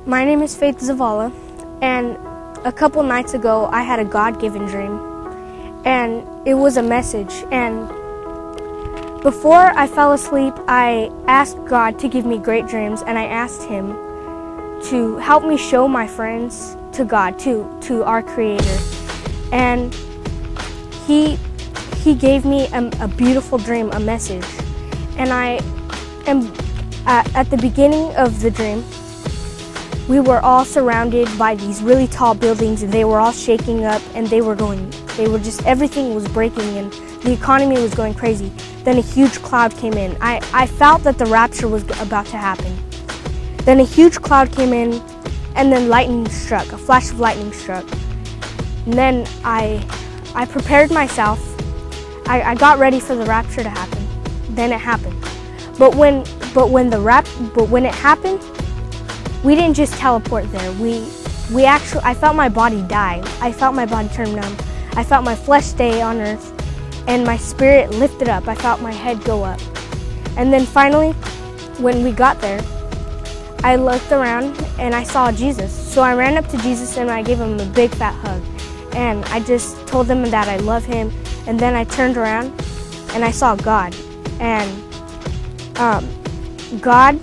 My name is Faith Zavala, and a couple nights ago I had a God-given dream, and it was a message. And before I fell asleep, I asked God to give me great dreams, and I asked Him to help me show my friends to God, to our Creator. And He gave me a beautiful dream, a message. And I am at the beginning of the dream, we were all surrounded by these really tall buildings, and they were all shaking up, and everything was breaking, and the economy was going crazy. Then a huge cloud came in. I felt that the rapture was about to happen. Then a huge cloud came in, and then lightning struck, a flash of lightning struck. And then I prepared myself. I got ready for the rapture to happen. Then it happened. But when it happened, we didn't just teleport there. I felt my body die. I felt my body turn numb. I felt my flesh stay on earth, and my spirit lifted up. I felt my head go up. And then finally, when we got there, I looked around and I saw Jesus. So I ran up to Jesus and I gave him a big fat hug. And I just told him that I love him. And then I turned around and I saw God. And God,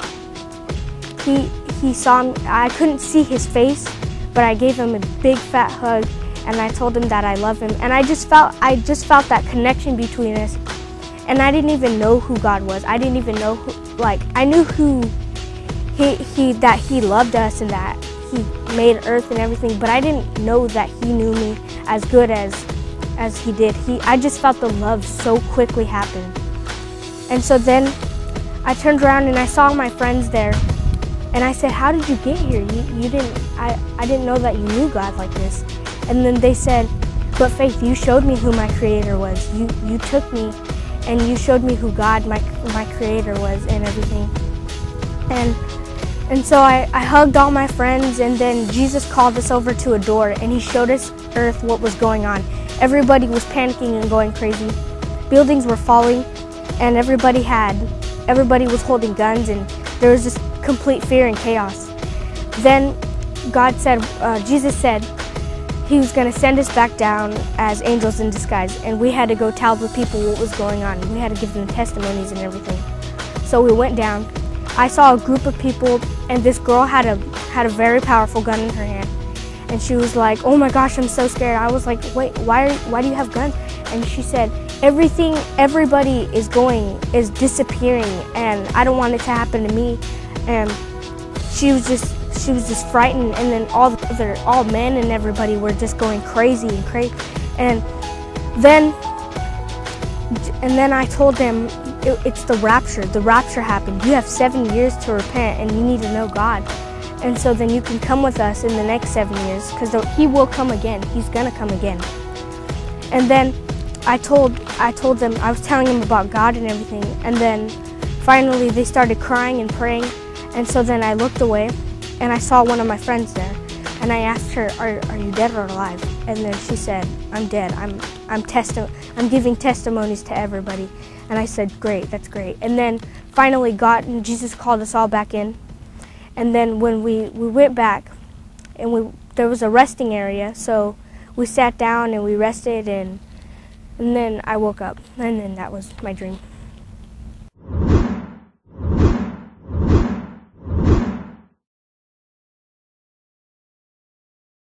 He saw me. I couldn't see his face, but I gave him a big fat hug, and I told him that I love him. And I just felt that connection between us. And I didn't even know who God was. I didn't even know I knew who that he loved us and that he made earth and everything, but I didn't know that he knew me as good as he did. I just felt the love so quickly happen. And so then I turned around and I saw my friends there. And I said, "How did you get here? I didn't know that you knew God like this." And then they said, "But Faith, you showed me who my Creator was. You took me and you showed me who God, my Creator was, and everything." And so I hugged all my friends, and then Jesus called us over to a door, and He showed us earth, what was going on. Everybody was panicking and going crazy. Buildings were falling, and everybody was holding guns, and there was just complete fear and chaos. Then Jesus said He was going to send us back down as angels in disguise, and we had to go tell the people what was going on. We had to give them testimonies and everything. So we went down. I saw a group of people, and this girl had a very powerful gun in her hand, and she was like, "Oh my gosh, I'm so scared." I was like, "Wait, why do you have guns?" And she said, everybody is disappearing, and I don't want it to happen to me. And she was just frightened, and then all men and everybody were just going crazy. And then I told them it's the rapture. The rapture happened. You have 7 years to repent, and you need to know God. And so then you can come with us in the next 7 years, because He will come again. He's gonna come again. And then I told them, I was telling them about God and everything. And then finally they started crying and praying. And so then I looked away, and I saw one of my friends there, and I asked her, "Are you dead or alive?" And then she said, "I'm dead. I'm giving testimonies to everybody." And I said, "Great, that's great." And then finally God and Jesus called us all back in. And then when we went back, and there was a resting area, so we sat down and we rested, and then I woke up, and then that was my dream.